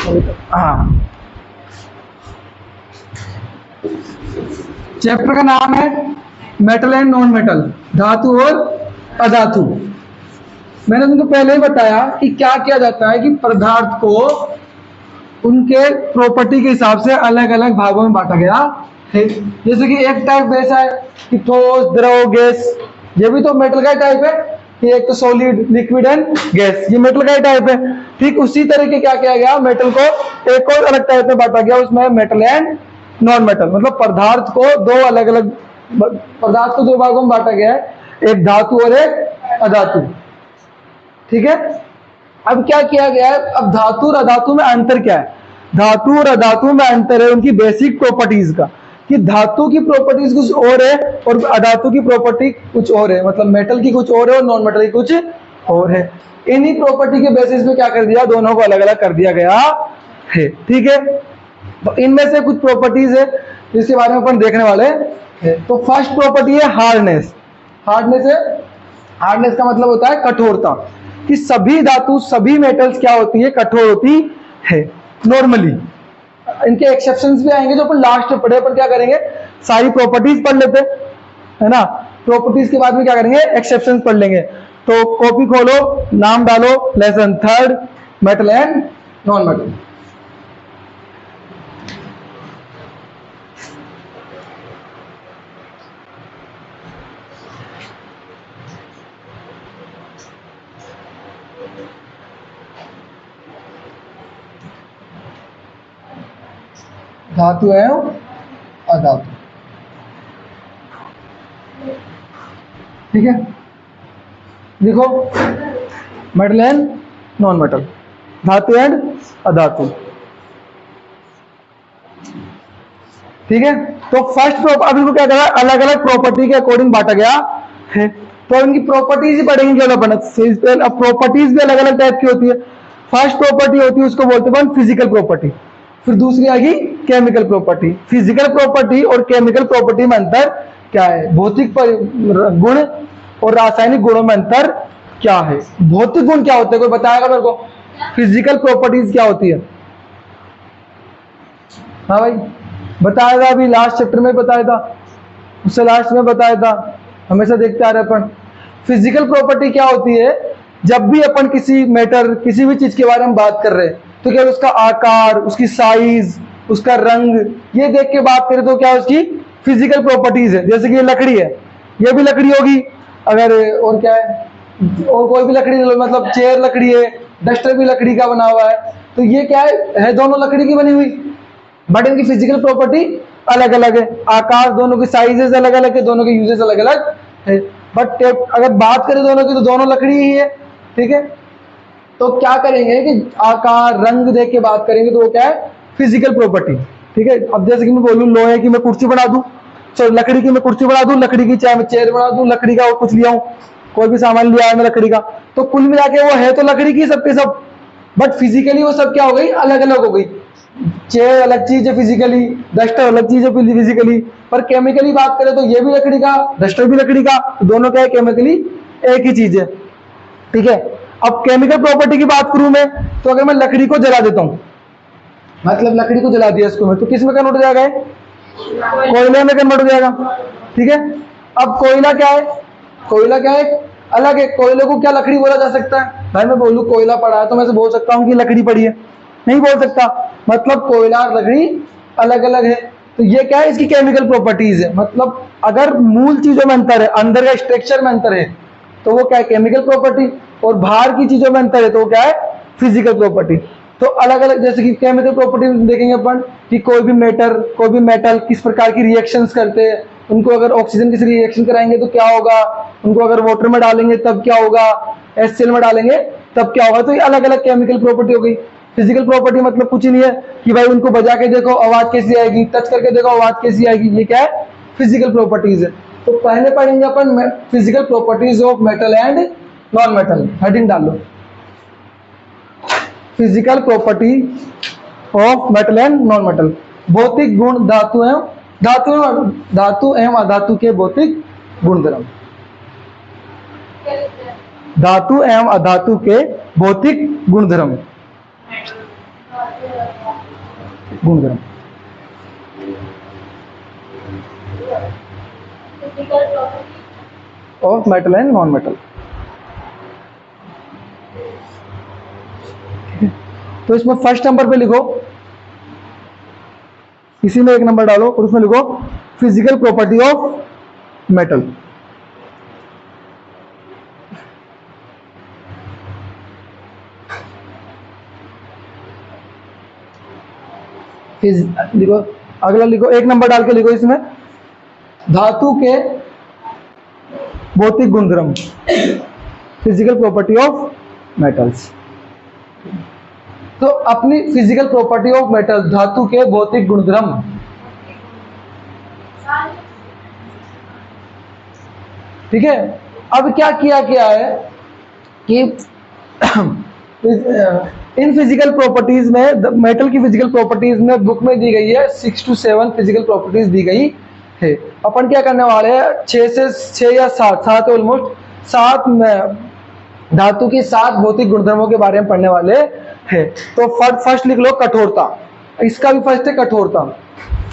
हाँ, चैप्टर का नाम है मेटल एंड नॉन मेटल, धातु और अधातु। मैंने तुमको पहले ही बताया कि क्या किया जाता है कि पदार्थ को उनके प्रॉपर्टी के हिसाब से अलग अलग भागों में बांटा गया है। जैसे कि एक टाइप वैसा है कि ठोस, द्रव, गैस। ये भी तो मेटल का टाइप है कि एक तो सॉलिड, लिक्विड एंड गैस, ये मेटल का टाइप है। ठीक उसी तरह के क्या किया गया, मेटल को एक और अलग टाइप में बांटा गया, उसमें मेटल एंड नॉन मेटल। मतलब पदार्थ को दो अलग अलग पदार्थ को दो भागों में बांटा गया है, एक धातु और एक अधातु। ठीक है, अब क्या किया गया है, अब धातु और अधातु में अंतर क्या है? धातु और अधातु में अंतर है उनकी बेसिक प्रॉपर्टीज का, कि धातु की प्रॉपर्टीज कुछ और है और अधातु की प्रॉपर्टी कुछ और है। मतलब मेटल की कुछ और है और नॉन मेटल की कुछ और है। इन्हीं प्रॉपर्टी के बेसिस पे क्या कर दिया, दोनों को अलग अलग कर दिया गया है। ठीक है, तो इनमें से कुछ प्रॉपर्टीज है जिसके बारे में अपन देखने वाले हैं। तो फर्स्ट प्रॉपर्टी है हार्डनेस। हार्डनेस है, हार्डनेस का मतलब होता है कठोरता, कि सभी धातु, सभी मेटल्स क्या होती है, कठोर होती है नॉर्मली। इनके एक्सेप्शंस भी आएंगे जो अपन लास्ट में पढ़े। पर क्या करेंगे, सारी प्रॉपर्टीज पढ़ लेते है ना। प्रॉपर्टीज के बाद में क्या करेंगे, एक्सेप्शंस पढ़ लेंगे। तो कॉपी खोलो, नाम डालो, lesson third, metal and non metal. धातु एवं अधातु। ठीक है, देखो मेटल एंड नॉन मेटल, धातु एंड अधातु। ठीक है, तो फर्स्ट अब इनको क्या करा, अलग अलग प्रॉपर्टी के अकॉर्डिंग बांटा गया है। तो इनकी प्रॉपर्टीज ही पढ़ेंगे केवल अपन। अब प्रॉपर्टीज भी अलग अलग टाइप की होती है। फर्स्ट प्रॉपर्टी होती है उसको बोलते हैं फिजिकल प्रॉपर्टी, फिर दूसरी आएगी केमिकल प्रॉपर्टी। फिजिकल प्रॉपर्टी और केमिकल प्रॉपर्टी में अंतर क्या है, भौतिक गुण और रासायनिक गुणों में अंतर क्या है। भौतिक गुण क्या होते हैं, कोई बताएगा मेरे को? फिजिकल प्रॉपर्टीज क्या होती है? हाँ भाई बताया था, अभी लास्ट चैप्टर में बताया था, उससे लास्ट में बताया था, हमेशा देखते आ रहे अपन। फिजिकल प्रॉपर्टी क्या होती है, जब भी अपन किसी मैटर, किसी भी चीज के बारे में बात कर रहे हैं तो क्या उसका आकार, उसकी साइज, उसका रंग, ये देख के बात करें तो क्या उसकी फिजिकल प्रॉपर्टीज है। जैसे कि ये लकड़ी है, ये भी लकड़ी होगी अगर, और क्या है, और कोई भी लकड़ी, मतलब चेयर लकड़ी है, डस्टर भी लकड़ी का बना हुआ है, तो ये क्या है दोनों लकड़ी की बनी हुई, बट इनकी फिजिकल प्रॉपर्टी अलग अलग है। आकार, दोनों की साइजेस अलग अलग है, दोनों के यूजेस अलग अलग है। बट अगर बात करें दोनों की तो दोनों लकड़ी ही है। ठीक है, तो क्या करेंगे कि आकार, रंग देख के बात करेंगे तो वो क्या है, फिजिकल प्रॉपर्टी। ठीक है, अब जैसे कि मैं बोलूं लोहे की मैं कुर्सी बना दूं, चलो लकड़ी की मैं कुर्सी बना दूं, लकड़ी की चाहे मैं चेयर बना दूं, लकड़ी का और कुछ लिया हूं, कोई भी सामान लिया है मैं लकड़ी का, तो कुल मिला के वो है तो लकड़ी की सबके सब, बट फिजिकली वो सब क्या हो गई, अलग अलग हो गई। चेयर अलग चीज है फिजिकली, डस्टर अलग चीज है फिजिकली। पर केमिकली बात करें तो ये भी लकड़ी का, डस्टर भी लकड़ी का, दोनों क्या है, केमिकली एक ही चीज है। ठीक है, अब केमिकल प्रॉपर्टी की बात करूं मैं, तो अगर मैं लकड़ी को जला देता हूं, मतलब लकड़ी को जला दिया इसको मैं, तो किस में कन्वर्ट हो जाएगा, कोयले में कन्वर्ट हो जाएगा। ठीक है, अब कोयला क्या है, कोयला क्या है, अलग है। कोयले को क्या लकड़ी बोला जा सकता है? भाई मैं बोलूं कोयला पड़ा है तो मैं से बोल सकता हूं कि लकड़ी पड़ी है? नहीं बोल सकता। मतलब कोयला और लकड़ी अलग अलग है। तो ये क्या है, इसकी केमिकल प्रॉपर्टीज है। मतलब अगर मूल चीजों में अंतर है, अंदर का स्ट्रक्चर में अंतर है, तो वो क्या है, केमिकल प्रॉपर्टी। और बाहर की चीजों में अंतर है तो वो क्या है, फिजिकल प्रॉपर्टी। तो अलग अलग, जैसे कि केमिकल प्रॉपर्टी देखेंगे अपन कि कोई भी मेटल किस प्रकार की रिएक्शंस करते हैं। उनको अगर ऑक्सीजन के रिएक्शन कराएंगे तो क्या होगा, उनको अगर वाटर में डालेंगे तब क्या होगा, HCl में डालेंगे तब क्या होगा। तो ये अलग अलग केमिकल प्रॉपर्टी हो गई। फिजिकल प्रॉपर्टी मतलब कुछ ही नहीं है कि भाई उनको बजा के देखो आवाज कैसी आएगी, टच करके देखो आवाज कैसी आएगी, ये क्या है, फिजिकल प्रॉपर्टीज है। तो पहले पढ़ेंगे अपन physical properties of metal and non metal. Heading डाल लो, physical property of metal and non metal. भौतिक गुण धातु एवं अधातु के भौतिक गुणधर्म। धातु एवं अधातु के भौतिक गुणधर्म। गुणधर्म of metal and non metal. तो इसमें फर्स्ट नंबर पे लिखो, इसी में एक नंबर डालो और उसमें लिखो फिजिकल प्रॉपर्टी ऑफ मेटल। लिखो, अगला लिखो, एक नंबर डाल के लिखो इसमें धातु के भौतिक गुणधर्म, फिजिकल प्रॉपर्टी ऑफ मेटल्स। तो अपनी फिजिकल प्रॉपर्टी ऑफ मेटल, धातु के भौतिक गुणधर्म। ठीक है, अब क्या किया गया है कि इन फिजिकल प्रॉपर्टीज में, मेटल की फिजिकल प्रॉपर्टीज में बुक में दी गई है 6 to 7 फिजिकल प्रॉपर्टीज दी गई है। अपन क्या करने वाले हैं, 6 या 7 ऑलमोस्ट 7 धातु की 7 भौतिक गुणधर्मों के बारे में पढ़ने वाले हैं। तो फर्स्ट लिख लो कठोरता, इसका भी फर्स्ट है कठोरता।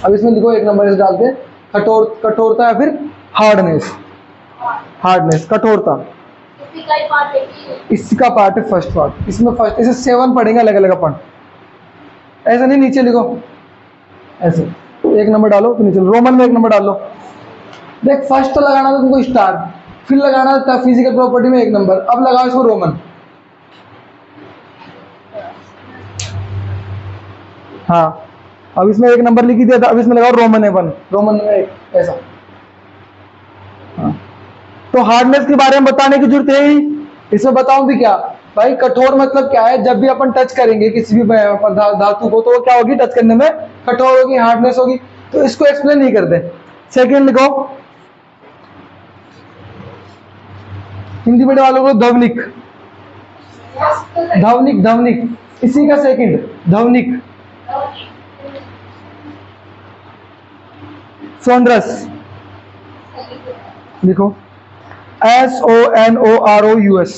अब इसमें लिखो एक नंबर इस डाल के, कठोरता या फिर हार्डनेस, कठोरता इसका पार्ट है फर्स्ट पार्ट। इसमें फर्स्ट, इसे 7 पढ़ेंगे अलग अलग अपन, ऐसा नहीं नीचे लिखो ऐसे, एक नंबर डालो तो नीचे रोमन में एक नंबर डालो। देख फर्स्ट तो लगाना था तुमको स्टार, फिर लगाना था फिजिकल प्रॉपर्टी में एक नंबर, अब लगाओ इसको रोमन। हाँ, अब इसमें एक नंबर लिख दिया था, अब इसमें लगाओ रोमन है 1, रोमन में एक, ऐसा। हाँ, तो हार्डनेस के बारे में बताने की जरूरत है ही, इसमें बताऊं भी क्या भाई, कठोर मतलब क्या है, जब भी अपन टच करेंगे किसी भी धातु को तो वो क्या होगी, टच करने में कठोर होगी, हार्डनेस होगी, तो इसको एक्सप्लेन नहीं करते। सेकंड लिखो, हिंदी में वालों को ध्वनिक, ध्वनिक इसी का सेकंड, ध्वनिक। सोनरस लिखो, SONOROUS,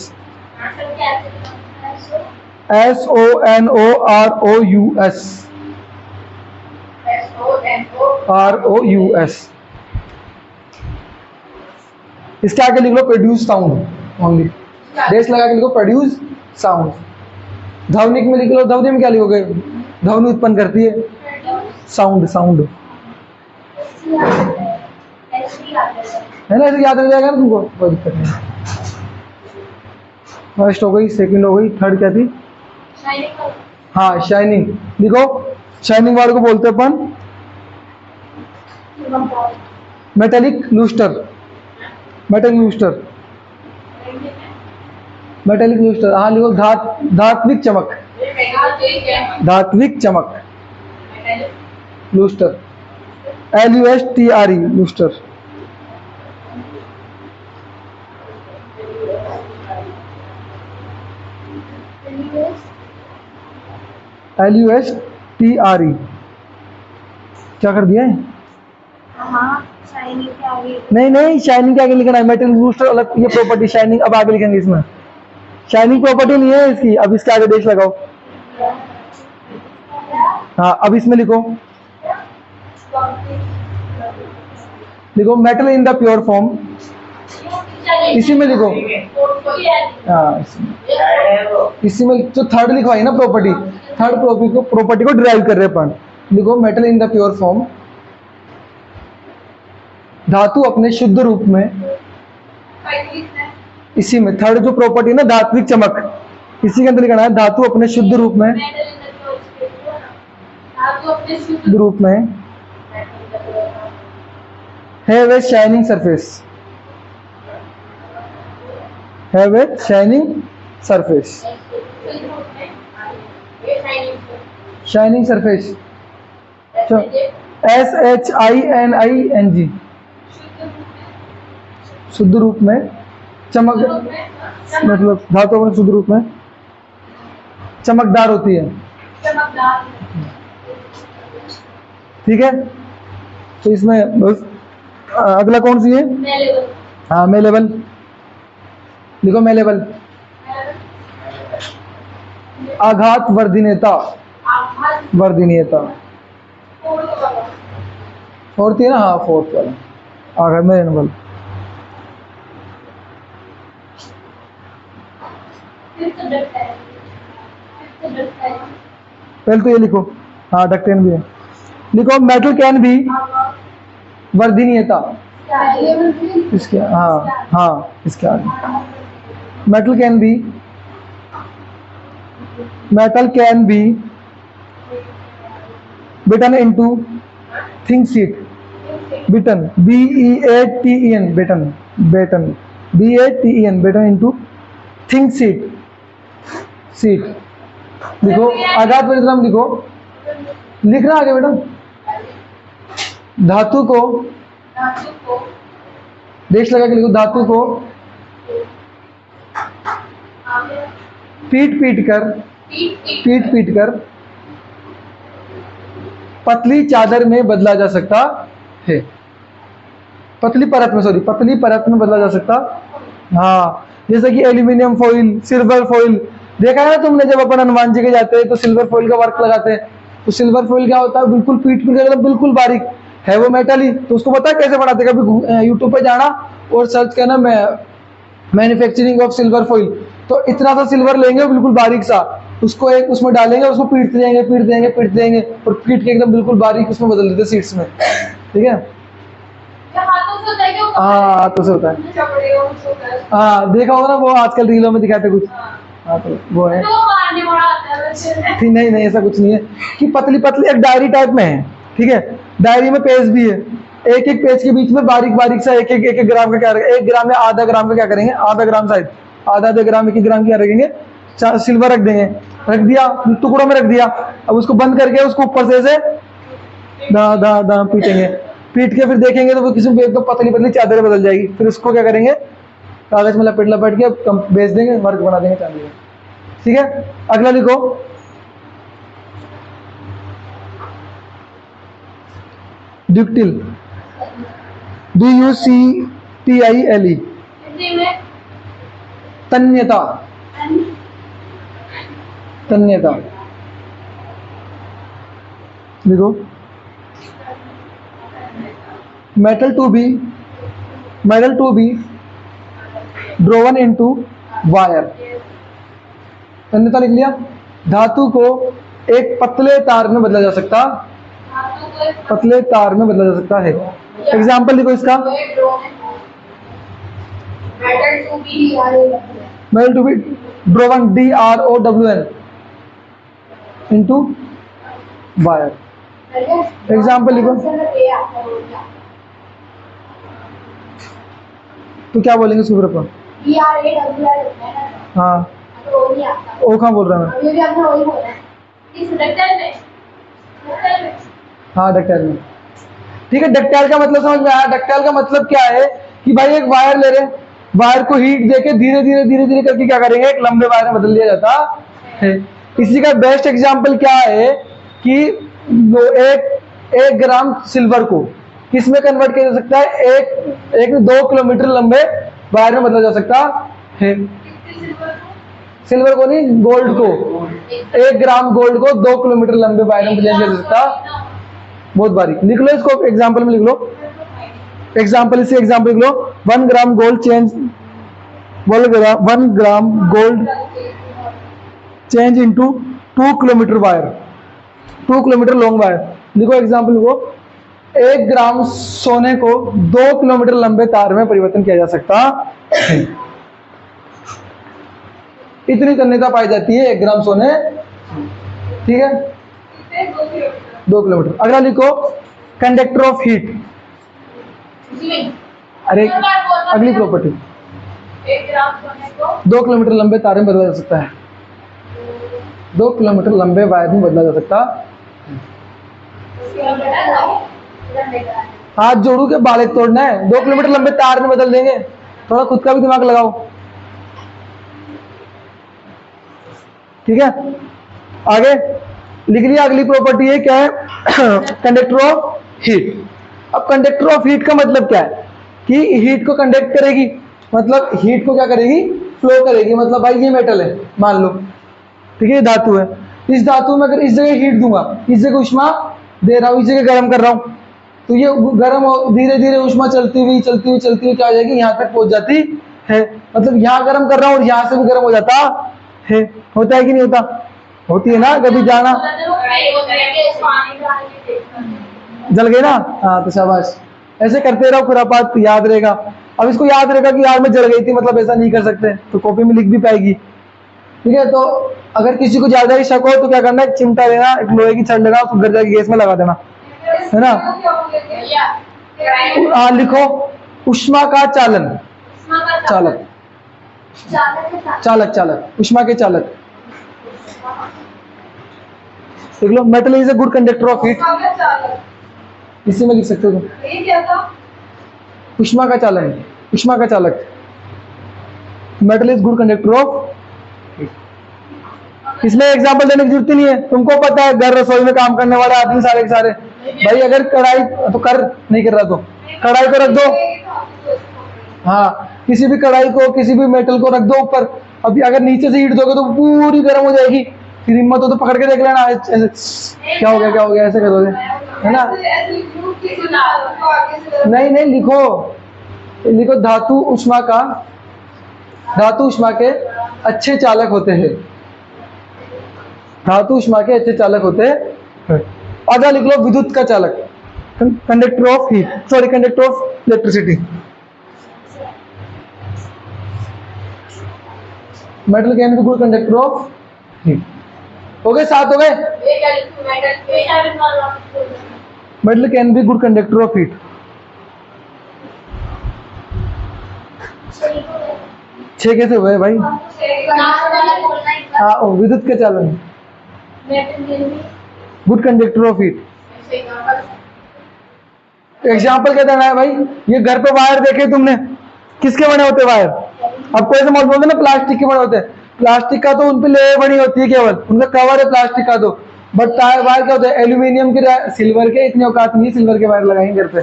SONOROUS। इसके आगे लिख लो प्रोड्यूस साउंड, ओनली डेस लगा के लिखो प्रोड्यूस साउंड। ध्वनिक में लिख लो, ध्वनि में क्या लिखोगे, ध्वनि उत्पन्न करती है, साउंड है ना, ऐसे याद रह जाएगा ना तुमको, कोई दिक्कत नहीं। फर्स्ट हो गई, सेकंड हो गई, थर्ड क्या थी, हाँ शाइनिंग लिखो। शाइनिंग वाले को बोलते अपन मेटेलिक लूस्टर, मेटेलिक लूस्टर। हाँ लिखो धात्विक चमक, लूस्टर, LUSTRE लूस्टर। LUSTRE क्या कर दिया है, शाइनिंग के आगे नहीं, शाइनिंग के आगे लिखना है, मेटल लूस्टर अलग, ये प्रॉपर्टी शाइनिंग अब आगे लिखेंगे, इसमें शाइनिंग प्रॉपर्टी नहीं है इसकी, अब इसके आगे डेश लगाओ। हाँ, अब इसमें लिखो metal in the pure form, इसी में लिखो। हाँ, इसी में जो थर्ड लिखवाई ना प्रॉपर्टी, थर्ड प्रॉपर्टी को डिराइव कर रहे अपन, लिखो metal in the pure form, धातु अपने शुद्ध रूप में, इसी में थर्ड जो प्रॉपर्टी ना धात्विक चमक, इसी के अंदर लिखना है धातु अपने शुद्ध रूप में have a shining surface, shining surface, SHINING, शुद्ध रूप में, चमक मतलब धातु अपने शुद्ध रूप में चमकदार होती है, ठीक है। तो इसमें अगला कौन सी है, हाँ मेलेबल लिखो, मेलेबल आघात वर्धिनेता, वर्धनीयता। फोर्थ है ना, हाँ फोर्थ वाला आ गया मेरे नंबर। पहले तो ये लिखो, हाँ डक्टेन भी है, लिखो मेटल कैन बी वर्धनीयता इसके, हाँ हाँ इसके आगे metal can be beaten into thin sheet, beaten BEATEN beaten, BETEN beaten into thin sheet लिखो, आजाद परिश्रम लिखो, लिखना आगे बेटा। धातु को देश लगा के लिखो, धातु को पीट पीट कर पतली चादर में बदला जा सकता है, पतली परत में बदला जा सकता। हाँ जैसे कि एल्यूमिनियम फॉइल, सिल्वर फॉइल, देखा है ना तुमने, जब अपन हनुमान जी के जाते हैं तो सिल्वर फॉइल का वर्क लगाते हैं, तो सिल्वर फॉइल क्या होता है, बिल्कुल पीट कर बिल्कुल बारीक है वो मेटल ही, तो उसको पता है कैसे बनाते हैं, कभी यूट्यूब पे जाना और सर्च करना मैन्युफैक्चरिंग ऑफ सिल्वर फॉइल, तो इतना सा सिल्वर लेंगे बिल्कुल बारीक सा, उसको एक उसमें डालेंगे, उसको पीटते जाएंगे और पीट के एकदम बिल्कुल बारीक उसमें बदल देते सीट्स में, ठीक है। हाँ हाथों से होता है, हाँ देखा होगा ना वो आजकल रीलों में दिखाते कुछ, हाँ तो वो है। नहीं ऐसा कुछ नहीं है कि पतली एक डायरी टाइप में है, ठीक है, डायरी में पेज भी है, एक पेज के बीच में बारीक सा एक ग्राम का क्या रखेंगे, 1 ग्राम या आधा ग्राम का क्या करेंगे, आधा ग्राम शायद, आधा ग्राम 1 ग्राम क्या रखेंगे, सिल्वर रख देंगे, रख दिया टुकड़ों में रख दिया, अब उसको बंद करके उसको ऊपर से दा पीटेंगे, पीट के फिर देखेंगे तो वो किसी में एकदम पतली चादरें बदल जाएगी, फिर उसको क्या करेंगे, कागज में लपेट के बेच देंगे, वर्क बना देंगे चांदी का, ठीक है। अगला लिखो, ड्यूक्टिल, DUCTILE, तन्यता लिखो, metal to be drawn into wire, तन्यता लिख लिया। धातु को एक पतले तार में बदला जा सकता है, एग्जाम्पल लिखो इसका, metal to be drawn DROWN into wire, example लिखो, तो क्या बोलेंगे सुपर पर, हाँ ओ कहाँ बोल रहा मैं, हाँ डक्टाइल में, ठीक है। डक्टाइल का मतलब समझ में आया, डक्टाइल का मतलब क्या है कि भाई एक वायर ले रहे, वायर को हीट देके धीरे धीरे करके क्या करेंगे, एक लंबे वायर में बदल दिया जाता है। इसी का बेस्ट एग्जांपल क्या है कि वो एक ग्राम सिल्वर को किस में कन्वर्ट किया जा सकता है, एक 2 किलोमीटर लंबे वायर में बदला जा सकता है। सिल्वर को नहीं, गोल्ड को, 1 ग्राम गोल्ड को 2 किलोमीटर लंबे वायर में बदला जा सकता, बहुत बारीक। लिख लो इसको, एग्जाम्पल में लिख लो, एग्जाम्पल लिख लो, 1 gram gold change 1 gram gold change into 2 kilometre wire, 2 kilometre long wire. लिखो एग्जाम्पल, लिखो 1 ग्राम सोने को 2 किलोमीटर लंबे तार में परिवर्तन किया जा सकता है। इतनी तन्यता पाई जाती है 1 ग्राम सोने, ठीक है, 2 किलोमीटर। अगला लिखो, कंडक्टर ऑफ हीट, अरे अगली प्रॉपर्टी, 2 किलोमीटर लंबे तार में बदला जा सकता है, 2 किलोमीटर लंबे वायर में बदला जा सकता। हाथ जोड़ू के बाल तोड़ना है, 2 किलोमीटर लंबे तार में बदल देंगे, थोड़ा खुद का भी दिमाग लगाओ, ठीक है। आगे लिख लिया, अगली प्रॉपर्टी है क्या है, कंडक्टर ऑफ हीट। अब कंडक्टर ऑफ हीट का मतलब क्या है कि हीट को कंडक्ट करेगी, मतलब हीट को क्या करेगी, फ्लो करेगी, मतलब भाई ये मेटल है मान लो, ठीक है, ये धातु है, इस धातु में अगर इस जगह हीट दूंगा, इस जगह उष्मा दे रहा हूँ, इस जगह गर्म कर रहा हूँ, तो ये गर्म धीरे धीरे उष्मा चलती हुई क्या हो जाएगी, यहाँ तक पहुंच जाती है। मतलब यहाँ गर्म कर रहा हूँ और यहाँ से भी गर्म हो जाता है। होता है कि नहीं होता? होती है ना, कभी जाना जल गई ना, हाँ तो शाबाश, ऐसे करते रहो, खुरापात याद रहेगा। अब इसको याद रहेगा कि यार मैं जल गई थी, मतलब ऐसा नहीं कर सकते, तो कॉपी में लिख भी पाएगी। ठीक है, तो अगर किसी को ज्यादा ही शक हो तो क्या करना है, चिमटा लेना, एक लोहे की छड़ लेना, उसको घर जाके गैस में लगा देना, है ना। हाँ लिखो, उष्मा का चालन, चालक, चालक, चालक, उष्मा के चालक। देख लो, metal is a good conductor of heat, इसी में लिख सकते हो तुम, उष्मा का चालन, उष्मा का चालक, metal is good conductor of. इसमें एग्जांपल देने की जरूरत नहीं है, तुमको पता है, घर रसोई में काम करने वाले आदमी सारे के सारे, भाई अगर कढ़ाई तो कर नहीं कर रहा तो कढ़ाई को रख दो, हाँ किसी भी कढ़ाई को, किसी भी मेटल को रख दो ऊपर, अभी अगर नीचे से हीट दोगे तो पूरी गर्म हो जाएगी, फिर हिम्मत हो तो पकड़ के देख लेना, ऐसे क्या हो गया, क्या हो गया, ऐसे करोगे, है ना। नहीं नहीं, लिखो, लिखो धातु उष्मा का, धातु उष्मा के अच्छे चालक होते हैं, धातु उष्मा के अच्छे चालक होते हैं। आगे लिख लो, विद्युत का चालक, conductor of heat, sorry conductor of electricity. Metal can be good conductor of heat. हो गए, 7 हो गए। Metal can be good conductor of heat. 6 कैसे हुए भाई? हाँ, विद्युत के चालन, good conductor of heat. Example क्या देना है भाई? ये घर पे वायर देखे तुमने, किसके बने होते वायर? अब कोई ऐसे मत बोलते ना प्लास्टिक के बने होते हैं, प्लास्टिक का तो उनपे लेयर बनी होती है, केवल उनका कवर है प्लास्टिक का तो, बट वायर क्या होते हैं, एल्यूमिनियम के, सिल्वर के, इतनी औकात नहीं सिल्वर के वायर लगाएंगे घर पे।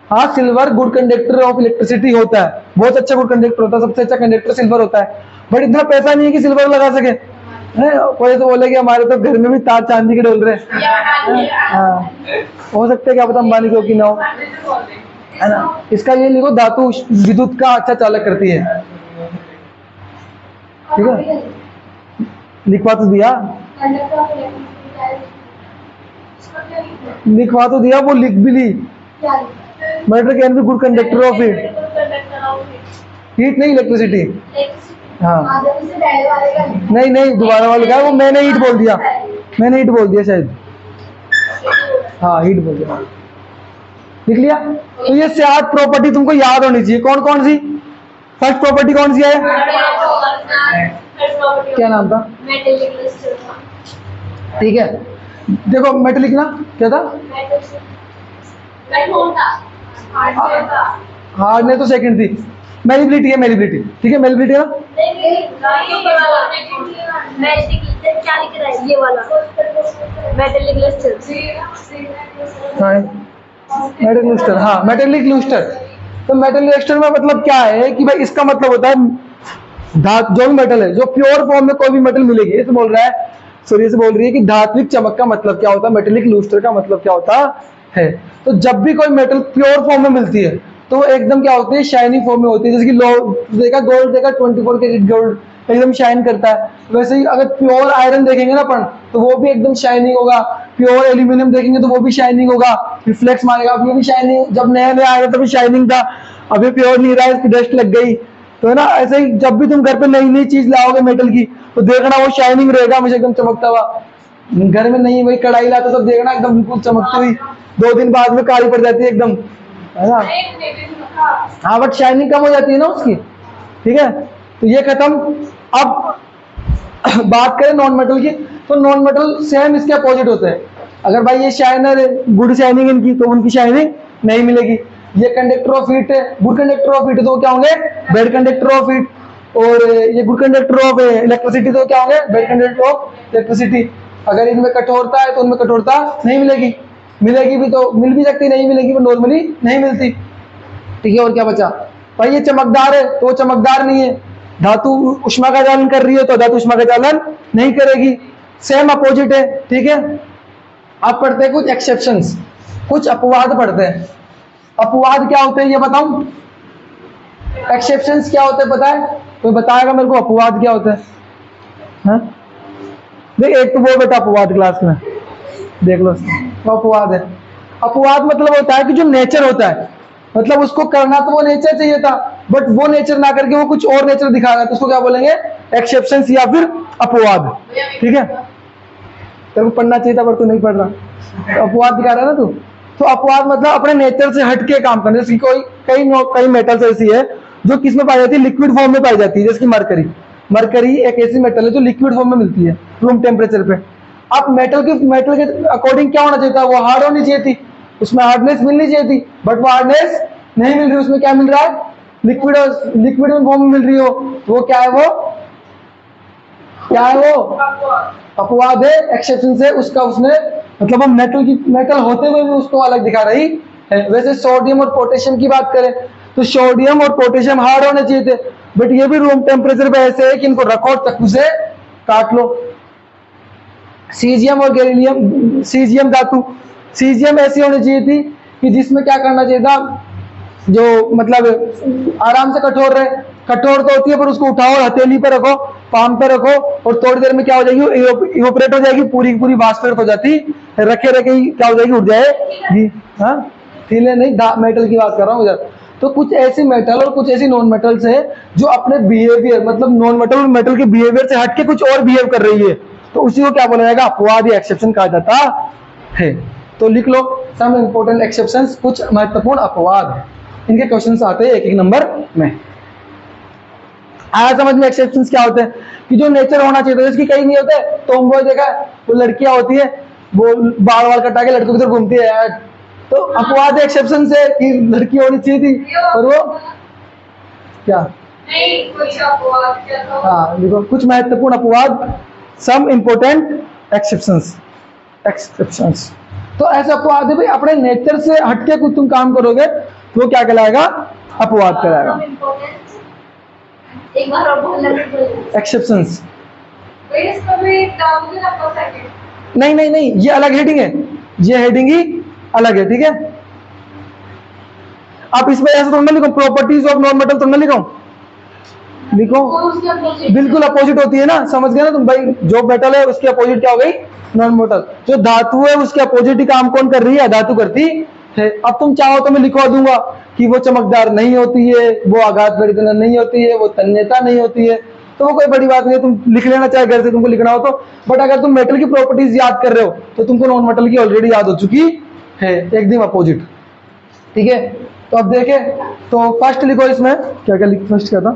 हाँ, silver good conductor of electricity होता है, बहुत अच्छा गुड कंडक्टर होता है, सबसे अच्छा कंडक्टर सिल्वर होता है, बट इतना पैसा नहीं है कि सिल्वर लगा सके। कोई तो बोले कि हमारे तो घर में भी तार चांदी के डोल रहे हैं, हाँ हो सकता है, क्या पता अंबानी को कि ना हो, है ना। इसका ये लिखो, धातु विद्युत का अच्छा चालक करती है, ठीक है, लिखवा तो दिया, लिखवा तो दिया, वो लिख भी ली। Metal can be good conductor of heat, heat नहीं इलेक्ट्रिसिटी, हाँ नहीं नहीं, दोबारा वाला क्या, वो मैंने हीट बोल दिया, मैंने हीट बोल दिया शायद, हाँ हीट बोल दिया, लिख लिया। तो ये 7 प्रॉपर्टी तुमको याद होनी चाहिए। कौन कौन सी? फर्स्ट प्रॉपर्टी कौन सी है? क्या नाम था? ठीक है, देखो मेटल लिखना क्या था, हार्डनेस तो सेकंड थी, मेलिबिलिटी है, मेलिबिलिटी, ठीक है, मेलिबिलिटी है ना, ये वाला मेटेलिक लस्टर, मेटेलिक लूस्टर, हाँ मेटेलिक लूस्टर। तो मेटेलिक लूस्टर में मतलब क्या है कि भाई इसका मतलब होता है धातु, जो भी मेटल है, जो प्योर फॉर्म में कोई भी मेटल मिलेगी, ये तो बोल रहा है, सूर्य से बोल रही है कि धात्विक चमक का मतलब क्या होता है, मेटेलिक लूस्टर का मतलब क्या होता है। तो जब भी कोई मेटल प्योर फॉर्म में मिलती है तो एकदम क्या होती है, शाइनिंग फॉर्म में होती है, जैसे कि देखा गोल्ड, देखा 24 कैरेट गोल्ड एकदम शाइन करता है, वैसे ही अगर प्योर आयरन देखेंगे ना अपन, तो वो भी एकदम शाइनिंग होगा, प्योर एल्यूमिनियम देखेंगे तो वो भी शाइनिंग होगा, रिफ्लेक्स मारेगा, अब ये भी शाइनिंग, जब नया नया आया तभी शाइनिंग था, अभी प्योर नहीं रहा है, इसकी डस्ट लग गई, तो है ना। ऐसे ही जब भी तुम घर पे नई नई चीज लाओगे मेटल की, तो देखना वो शाइनिंग रहेगा, मुझे एकदम चमकता हुआ। घर में नहीं वही कढ़ाई लाते तब देखना एकदम बिल्कुल चमकती हुई, 2 दिन बाद में काली पड़ जाती है एकदम, है ना। हाँ, बट शाइनिंग कम हो जाती है ना उसकी, ठीक है। तो ये खत्म। अब बात करें नॉन मेटल की, तो नॉन मेटल सेम इसके अपोजिट होते हैं। अगर भाई ये शाइनर है, गुड शाइनिंग इनकी, तो उनकी शाइनिंग नहीं मिलेगी। ये कंडक्टर ऑफ हीट है, गुड कंडक्टर ऑफ हीट, तो क्या होंगे, बैड कंडक्टर ऑफ हीट। और ये गुड कंडक्टर ऑफ इलेक्ट्रिसिटी, तो क्या होंगे, बैड कंडक्टर ऑफ इलेक्ट्रिसिटी। अगर इनमें कठोरता है तो उनमें कठोरता नहीं मिलेगी, मिलेगी भी तो मिल भी सकती, नहीं मिलेगी वो नॉर्मली नहीं मिलती, ठीक है। और क्या बचा भाई, ये चमकदार है तो वो चमकदार नहीं है, धातु उष्मा का चालन कर रही है तो धातु उष्मा का चालन नहीं करेगी, सेम अपोजिट है, ठीक है। अब पढ़ते हैं कुछ एक्सेप्शंस, कुछ अपवाद पढ़ते हैं। अपवाद क्या होते हैं ये बताऊं? एक्सेप्शंस क्या होते हैं पता है? कोई बताएगा मेरे को अपवाद क्या होते हैं? हाँ? देख एक तो वो बेटा अपवाद क्लास में देख लो, वो अपवाद है। अपवाद मतलब होता है कि जो नेचर होता है, मतलब उसको करना तो वो नेचर चाहिए था, बट वो नेचर ना करके वो कुछ और नेचर दिखा रहा है, तो उसको क्या बोलेंगे? एक्सेप्शंस या फिर अपवाद, ठीक है। तेरे को पढ़ना चाहिए था पर तू नहीं पढ़ रहा, तो अपवाद दिखा रहा है ना तू। तो अपवाद मतलब अपने नेचर से हटके काम करना। जैसे कई मेटल्स ऐसी है जो किस में पाई जाती है? लिक्विड फॉर्म में पाई जाती है, जैसे कि मरकरी। मरकरी एक ऐसी मेटल है जो लिक्विड फॉर्म में मिलती है रूम टेम्परेचर पे। अब मेटल के अकॉर्डिंग क्या होना चाहिए था? वो हार्ड होनी चाहिए थी, उसमें हार्डनेस मिलनी चाहिए थी, बट वो हार्डनेस नहीं मिल रही। उसमें क्या मिल रहा है? लिक्विड फॉर्म में मिल रही हो, वो क्या है? वो क्या है? वो अपवाद है, एक्सेप्शन से उसका उसने मतलब हम मेटल होते हुए भी उसको अलग दिखा रही है। वैसे सोडियम और पोटेशियम की बात करें तो सोडियम और पोटेशियम हार्ड होने चाहिए थे, बट ये भी रूम टेम्परेचर पे ऐसे है कि इनको रखो और चाकू से काट लो। सीजियम और गैलियम, सीजियम धातु, सीजियम ऐसी होनी चाहिए थी कि जिसमें क्या करना चाहिए था? जो मतलब आराम से कठोर रहे। कठोर तो होती है पर उसको उठाओ, हथेली पे रखो, पाम पे रखो और थोड़ी देर में क्या हो जाएगी? इवोपरेट हो जाएगी, पूरी की पूरी वाष्पित हो जाती, रखे रखे ही क्या हो जाएगी? उड़ जाएगी। हाँ, ढीले नहीं, मेटल की बात कर रहा हूँ इधर। तो कुछ ऐसी मेटल और कुछ ऐसी नॉन मेटल्स है जो अपने बिहेवियर मतलब नॉन मेटल और मेटल के बिहेवियर से हटके कुछ और बिहेव कर रही है, तो उसी को क्या बोला जाएगा? अपवाद या एक्सेप्शन कहा जाता है। तो लिख लो सम इंपॉर्टेंट एक्सेप्शंस, कुछ महत्वपूर्ण अपवाद। इनके क्वेश्चंस आते हैं एक एक नंबर में। आया समझ में? एक्सेप्शंस क्या होते हैं कि जो नेचर होना चाहिए था, इसकी कहीं नहीं होते। टॉमबॉय देखा है? वो लड़कियां होती है, वो बाल बाल कटा के लड़कों की तरफ घूमती है यार, तो अपवाद एक्सेप्शन से कि लड़की होनी चाहिए थी और वो क्या? नहीं कुछ अपवाद क्या तो हाँ देखो, कुछ महत्वपूर्ण अपवाद, सम इंपॉर्टेंट एक्सेप्शंस। तो ऐसे अपवाद है भाई, अपने नेचर से हटके कुछ तुम काम करोगे तो वो क्या कहलाएगा? अपवाद कहलाएगा। एक बार और बोलना है। एक्सेप्शंस वही इसको भी डाउन ना कर सके। नहीं नहीं नहीं, ये अलग हेडिंग है, ये हेडिंग ही अलग है, ठीक है। आप इसमें ऐसे तो लिखो, प्रॉपर्टीज ऑफ नॉन मेटल, तो लिखो लिखो बिल्कुल अपोजिट होती है ना, समझ गए ना तुम भाई? जो मेटल है उसकी अपोजिट क्या हो गई? Non metal. जो धातु है उसके अपोजिट ही काम कौन कर रही है? धातु करती है। अब तुम चाहो तो मैं लिखवा दूंगा कि वो चमकदार नहीं होती है, वो आघात वेदना नहीं होती है, वो तन्यता नहीं होती है, तो वो कोई बड़ी बात नहीं है, तुम लिख लेना चाहे घर से तुमको लिखना हो तो। बट अगर तुम मेटल की प्रॉपर्टीज याद कर रहे हो तो तुमको नॉन मेटल की ऑलरेडी याद हो चुकी है, एकदम अपोजिट, ठीक है। तो अब देखें, तो फर्स्ट लिखो इसमें क्या क्या लिख, फर्स्ट क्या था?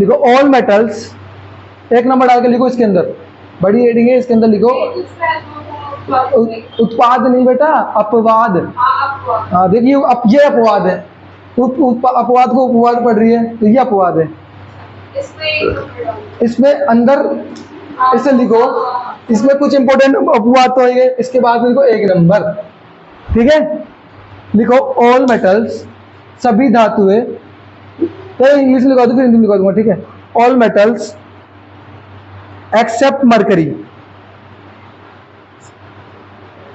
लिखो ऑल मेटल्स, एक नंबर डाल के लिखो इसके अंदर, बड़ी हेडिंग है, इसके अंदर लिखो उत्पाद नहीं बेटा, अपवाद। हाँ देखिए, अब ये अपवाद है, अपवाद को उपवाद पढ़ रही है तो ये अपवाद है। इसमें अंदर इसे लिखो, इसमें कुछ इंपॉर्टेंट अपवाद तो है, इसके बाद लिखो एक नंबर, ठीक है। लिखो ऑल मेटल्स, सभी धातुएं, तो इंग्लिश लिखा दो फिर हिंदी लिखा दूंगा, ठीक है। All metals except mercury,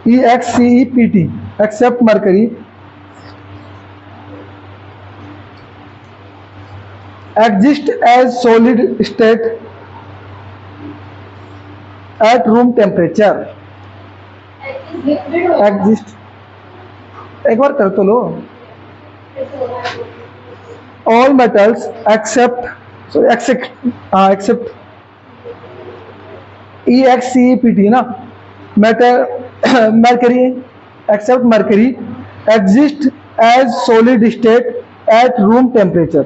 EXCEPT, except mercury exist as solid state at room temperature। exist, एक बार कर तो लो। all metals except EXCEPT ना, mercury except mercury exist as solid state at room temperature।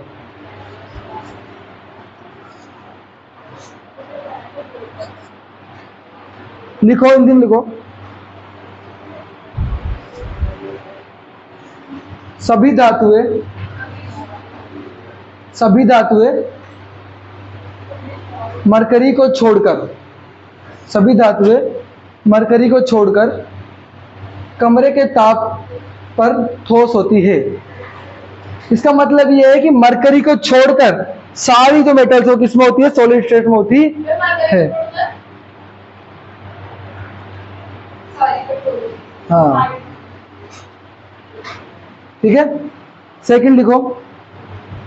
लिखो, हिंदी में लिखो, सभी धातुएं मरकरी को छोड़कर, सभी धातुएं मरकरी को छोड़कर कमरे के ताप पर ठोस होती है। इसका मतलब ये है कि मरकरी को छोड़कर सारी जो मेटल्स हो किसमें होती है, सॉलिड स्टेट में होती है। हाँ ठीक है, सेकंड लिखो,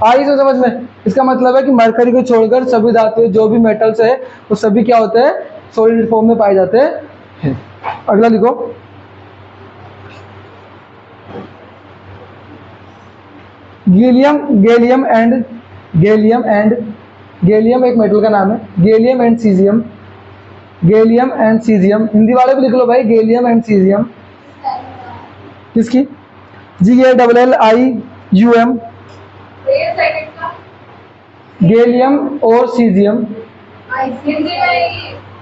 आई तो समझ में। इसका मतलब है कि मरकरी को छोड़कर सभी धातुएं जो भी मेटल्स है वो सभी क्या होते हैं, सॉलिड फॉर्म में पाए जाते हैं। अगला लिखो, गैलियम गैलियम एक मेटल का नाम है। Gallium and caesium, gallium and caesium, Hindi वाले भी लिख लो भाई, गैलियम एंड सीजियम किसकी, GALLIUM, गैलियम और सीजियम।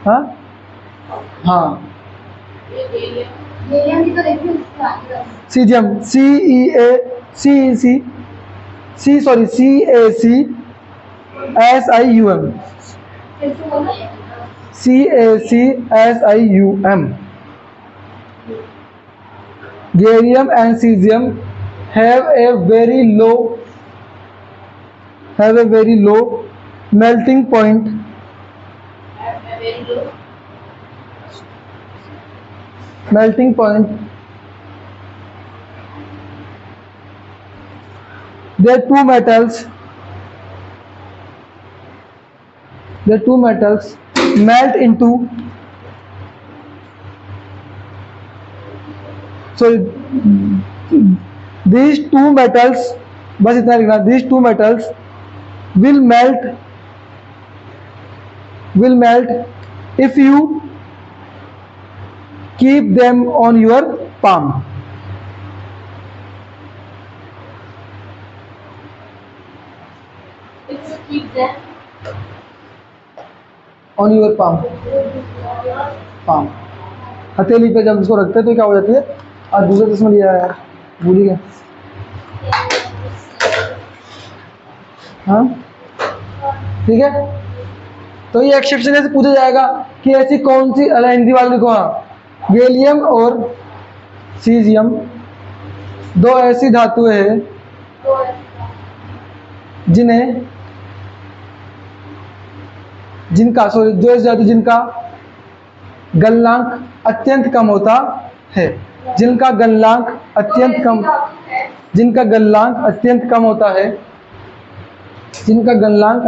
हाँ हाँ, caesium CACSIUM, Gallium and cesium have a very low melting point. The two metals melt into, sorry, these two metals, बस इतना लिखना, these two metals will melt if you keep them on your palm. On your palm, हथेली पे जब इसको रखते हैं तो क्या हो जाती है, आज दूसरा किस्म लिया है यार, भूल ही गए। हाँ ठीक है, तो ये एक्सेप्शन से पूछा जाएगा कि ऐसी कौन सी, अरे हिंदी वाले लिखो, हाँ, गैलियम और सीजियम दो ऐसी धातुएं हैं जिनका गलनांक अत्यंत कम होता है, जिनका गलनांक अत्यंत कम होता है, जिनका गलनांक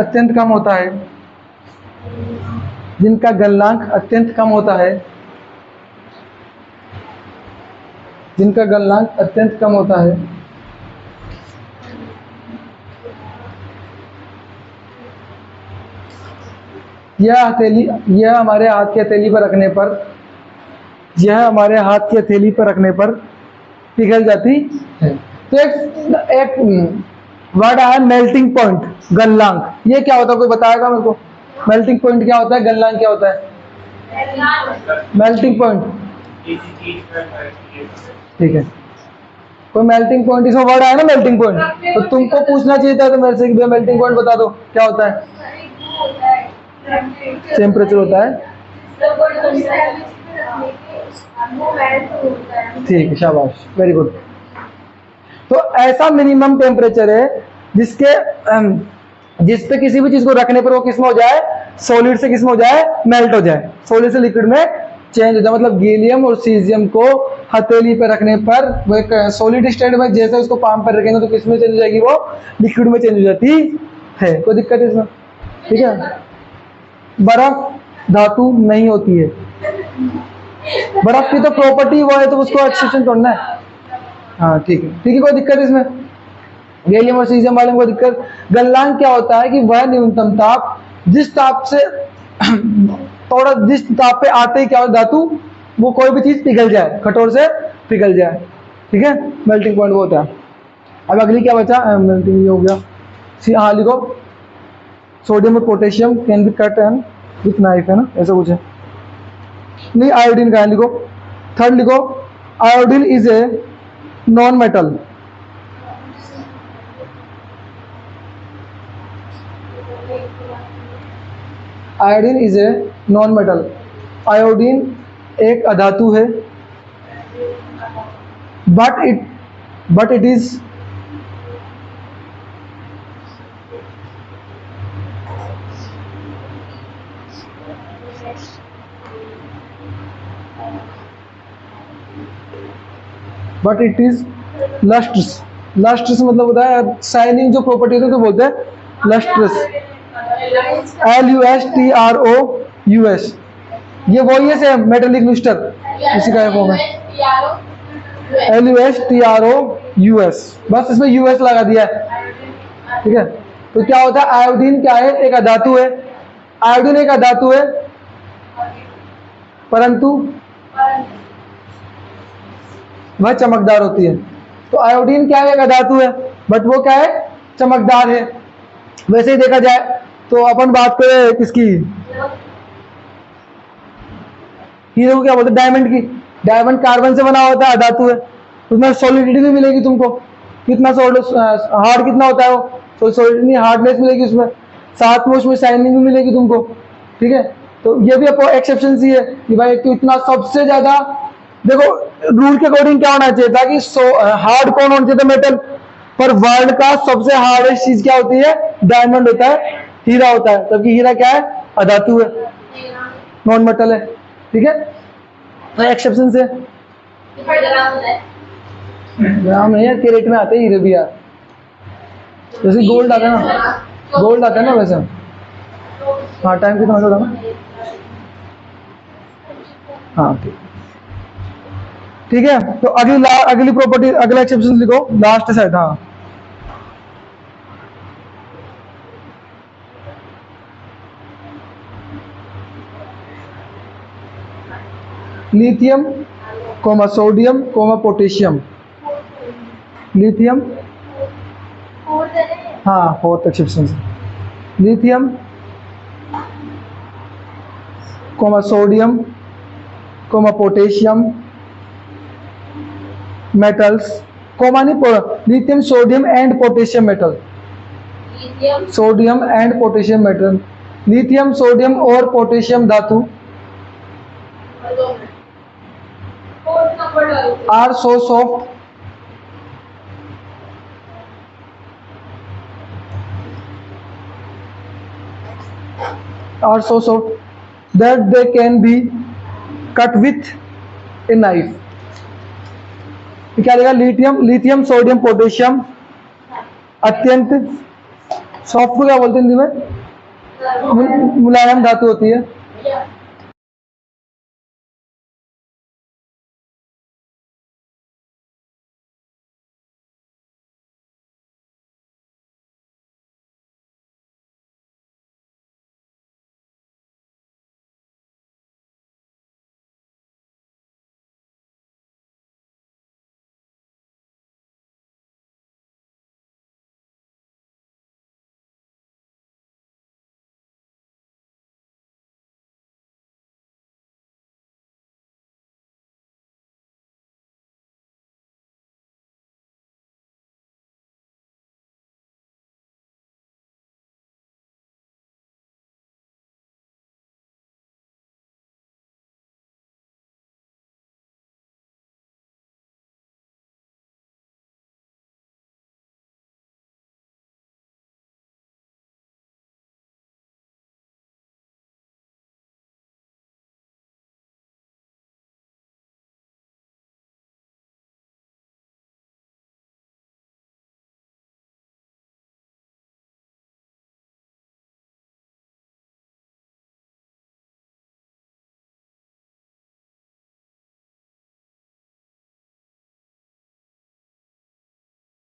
अत्यंत कम होता है, यह हमारे हाथ की हथेली पर रखने पर पिघल जाती है। तो एक वर्ड आया मेल्टिंग पॉइंट, गलनांक, ये क्या होता है, कोई बताएगा मेरे को, मेल्टिंग पॉइंट क्या होता है, गलनांक क्या होता है? मेल्टिंग पॉइंट, ठीक है, कोई मेल्टिंग पॉइंट, इसमें वर्ड आया ना मेल्टिंग पॉइंट, तो तुमको पूछना चाहिए था तो मेरे से कि मेल्टिंग पॉइंट बता दो क्या होता है। टेम्परेचर होता है, ठीक है, शाबाश, वेरी गुड। तो ऐसा मिनिमम टेम्परेचर है जिस पे किसी भी चीज को रखने पर वो किस में हो जाए, सॉलिड से किस में हो जाए, मेल्ट हो जाए, सॉलिड से लिक्विड में चेंज हो जाए। मतलब गैलियम और सीजियम को हथेली पे रखने पर वो एक सॉलिड स्टेट में, जैसे उसको पाम पर रखेंगे तो किस में चेंज हो जाएगी, वो लिक्विड में चेंज हो जाती है। कोई दिक्कत है इसमें? ठीक है, बर्फ धातु नहीं होती है, बर्फ की तो प्रॉपर्टी वो है, तो उसको एक्सेप्शन करना है। हाँ ठीक है, कोई दिक्कत है इसमें? गैलियम और सीजियम वाले में कोई दिक्कत? गलनांक क्या होता है कि वह न्यूनतम ताप जिस ताप पे आते ही क्या हो, धातु वो कोई भी चीज पिघल जाए, कठोर से पिघल जाए, ठीक है, मेल्टिंग पॉइंट वो होता है। अब अगली क्या बचा, मेल्टिंग ये हो गया। हाँ लिखो, सोडियम और potassium can be cut and with knife, है ना, ऐसा कुछ है, नहीं आयोडीन का है, लिखो। थर्ड लिखो, iodine is a non metal, iodine is a non metal, iodine एक अधातु है, but it is but it is lustrous. Lustrous मतलब होता है शाइनिंग, जो प्रॉपर्टी होती है तो बोलते हैं लस्ट्रस। LUSTROUS, ये वही है सेम मेटेलिक लुस्टर, इसी का फॉर्म है LUSTROUS, बस इसमें यूएस लगा दिया है, ठीक है। तो क्या होता है, आयोडीन क्या है, एक अधातु है। आयोडीन एक अधातु है, परंतु वह चमकदार होती है। तो आयोडीन क्या है, एक अधातु है, बट वो क्या है, चमकदार है। वैसे ही देखा जाए तो अपन बात करें किसकी, हीरो को क्या बोलते हैं, डायमंड की। डायमंड कार्बन से बना होता है, अधातु है, उसमें सॉलिडिटी भी मिलेगी तुमको, कितना हार्ड कितना होता है वो, सॉलिडिटी हार्डनेस मिलेगी उसमें, साथ में उसमें शाइनिंग भी मिलेगी तुमको, ठीक है। तो ये भी एक्सेप्शन ही है कि भाई तो इतना सबसे ज्यादा, देखो रूल के अकॉर्डिंग क्या होना चाहिए था कि हार्ड कौन होना चाहिए था, मेटल, पर वर्ल्ड का सबसे हार्डेस्ट चीज क्या होती है, डायमंड होता है, हीरा होता है, जबकि हीरा क्या है, अधातु है, नॉन मेटल है, ठीक है। एक्सेप्शन से ग्राम नहीं है, कैरेट में आते हैं हीरे भी यार, जैसे गोल्ड आता है ना, गोल्ड आता है ना वैसे। हाँ टाइम कितना हो रहा है, हाँ ठीक है। तो अगली प्रॉपर्टी, अगला एक्सेप्शन लिखो, लास्ट साइड। हाँ lithium comma sodium comma potassium, lithium, हाँ फोर्थ एक्सेप्शन से, lithium comma sodium comma potassium metals, comma नहीं, lithium sodium and potassium metal, sodium and potassium metal, lithium sodium और पोटेशियम धातु are so soft that they can be cut with a knife। क्या लिखा, lithium sodium potassium अत्यंत soft को क्या बोलते हैं हिंदी में, मुलायम धातु होती है,